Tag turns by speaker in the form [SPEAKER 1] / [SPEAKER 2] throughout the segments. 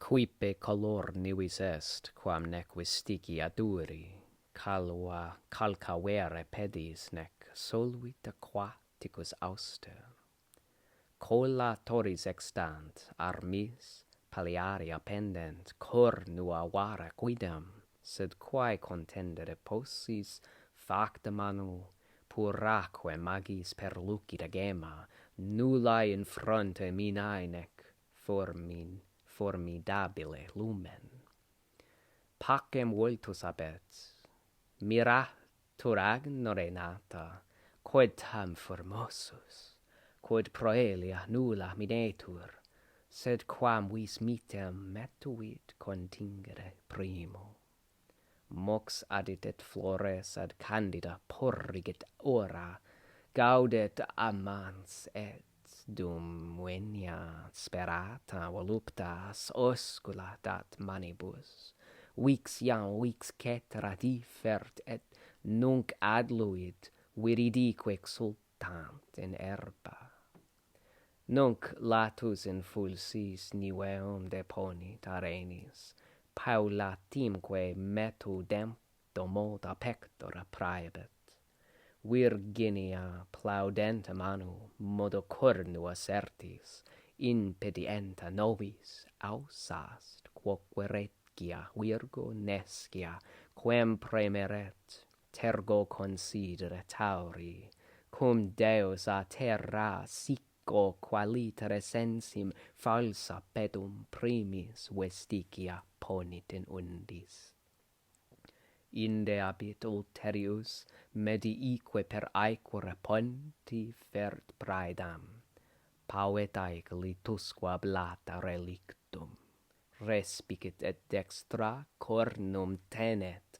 [SPEAKER 1] Quipe color nivis est, quam nec vistici aduri, calcavere pedis nec solvit aquaticus auster. Colla torris extant, armis, paliaria pendent, cornua vara quidem, sed quae contendere possis facta manu, puraque magis per lucida gema, nullae in fronte minae nec formidabile lumen. Pacem vultus habet, miratur agnore nata, quod tam formosus, quod proelia nulla minetur, sed quam vis mitem metuit contingere primo. Mox adit et flores ad candida porrigit ora, gaudet amans et dum venia sperata voluptas oscula dat manibus, vix iam vix cetera differt et nunc adluit viridique exultant in herba. Nunc latus in fulsis niveum deponit arenis, paulatimque metu dempto moda pectora praebit. Virginia plaudenta manu modo cornua certis, impedienta nobis ausast, quoque regia virgo nescia, quem premeret, tergo considere tauri, cum Deus a terra sico qualitere sensim falsa pedum primis vestigia ponit in undis. Inde abit ulterius mediique per aequore ponti fert praedam, pauetae litusqua blata relictum, respicit et dextra cornum tenet,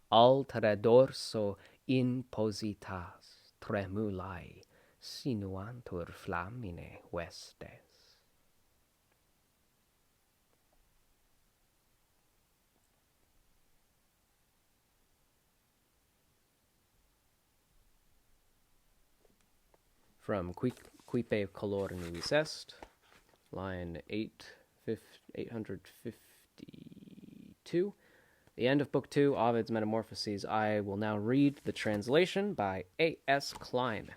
[SPEAKER 1] altere dorso impositas tremulae sinuantur flamine vestes. From Quipe color nivis est, line 852, the end of Book 2, Ovid's Metamorphoses. I will now read the translation by A.S. Kline.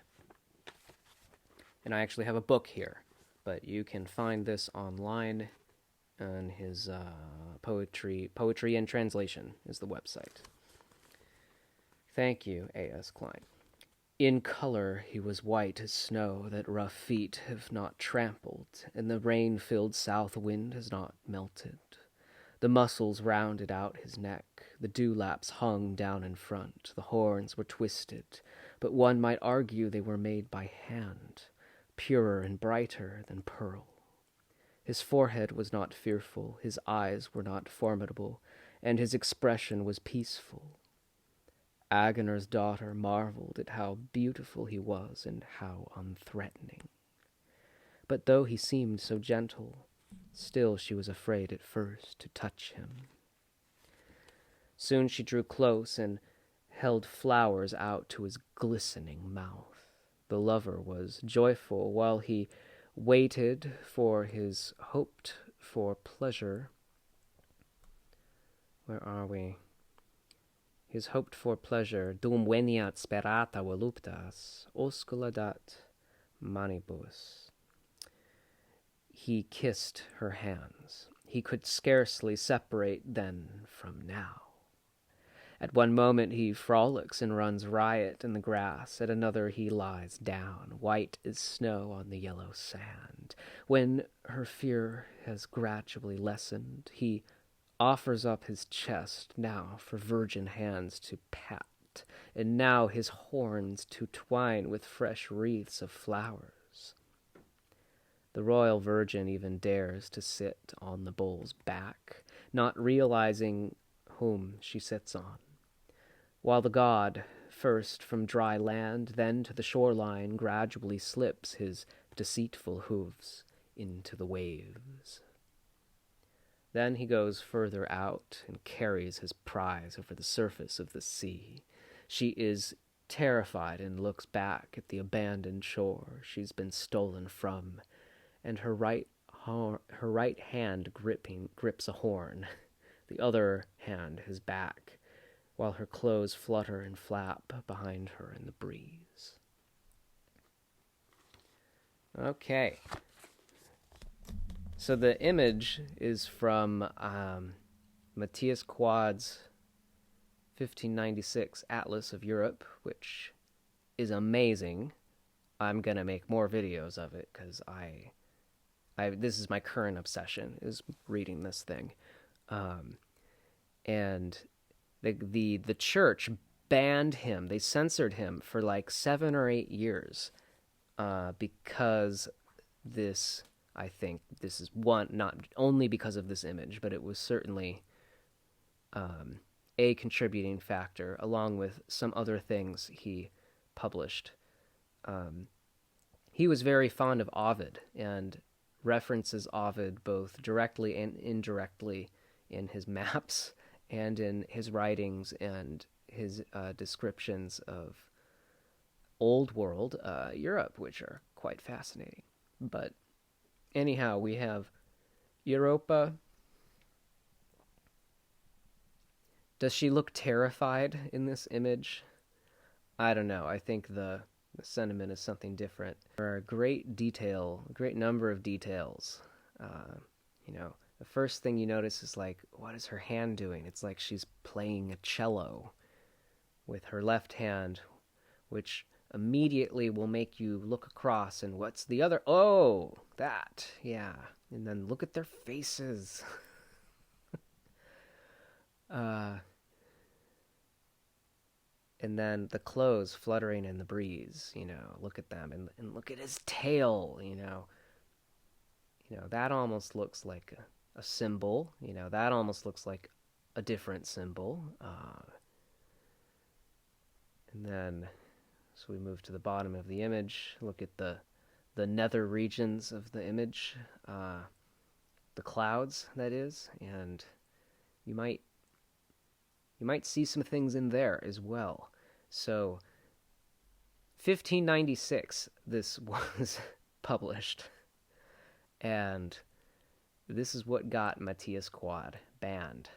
[SPEAKER 1] And I actually have a book here, but you can find this online on his Poetry and Translation is the website. Thank you, A.S. Kline. In color he was white as snow that rough feet have not trampled, and the rain-filled south wind has not melted. The muscles rounded out his neck, the dewlaps hung down in front, the horns were twisted, but one might argue they were made by hand, purer and brighter than pearl. His forehead was not fearful, his eyes were not formidable, and his expression was peaceful. Agoner's daughter marveled at how beautiful he was and how unthreatening. But though he seemed so gentle, still she was afraid at first to touch him. Soon she drew close and held flowers out to his glistening mouth. The lover was joyful while he waited for his hoped-for pleasure. Where are we? His hoped-for pleasure, dum veniat sperata voluptas, oscula dat manibus. He kissed her hands. He could scarcely separate then from now. At one moment he frolics and runs riot in the grass. At another he lies down, white as snow on the yellow sand. When her fear has gradually lessened, he offers up his chest, now for virgin hands to pat, and now his horns to twine with fresh wreaths of flowers. The royal virgin even dares to sit on the bull's back, not realizing whom she sits on, while the god, first from dry land, then to the shoreline, gradually slips his deceitful hooves into the waves. Then he goes further out and carries his prize over the surface of the sea. She is terrified and looks back at the abandoned shore she's been stolen from, and her right her right hand grips a horn, the other hand his back, while her clothes flutter and flap behind her in the breeze. Okay. So the image is from Matthias Quad's 1596 Atlas of Europe, which is amazing. I'm going to make more videos of it because this is my current obsession, is reading this thing. And the church banned him. They censored him for like 7 or 8 years because this, I think this is one, not only because of this image, but it was certainly a contributing factor, along with some other things he published. He was very fond of Ovid and references Ovid both directly and indirectly in his maps and in his writings and his descriptions of Old World Europe, which are quite fascinating. But anyhow, we have Europa. Does she look terrified in this image? I don't know. I think the sentiment is something different. There are a great number of details. The first thing you notice is like, what is her hand doing? It's like she's playing a cello with her left hand, which immediately will make you look across and what's the other? Oh, that, yeah. And then look at their faces. And then the clothes fluttering in the breeze, look at them and look at his tail, that almost looks like a symbol, that almost looks like a different symbol. And then, so we move to the bottom of the image, look at the nether regions of the image, the clouds, that is, and you might see some things in there as well. So, 1596, this was published, and this is what got Matthias Quad banned.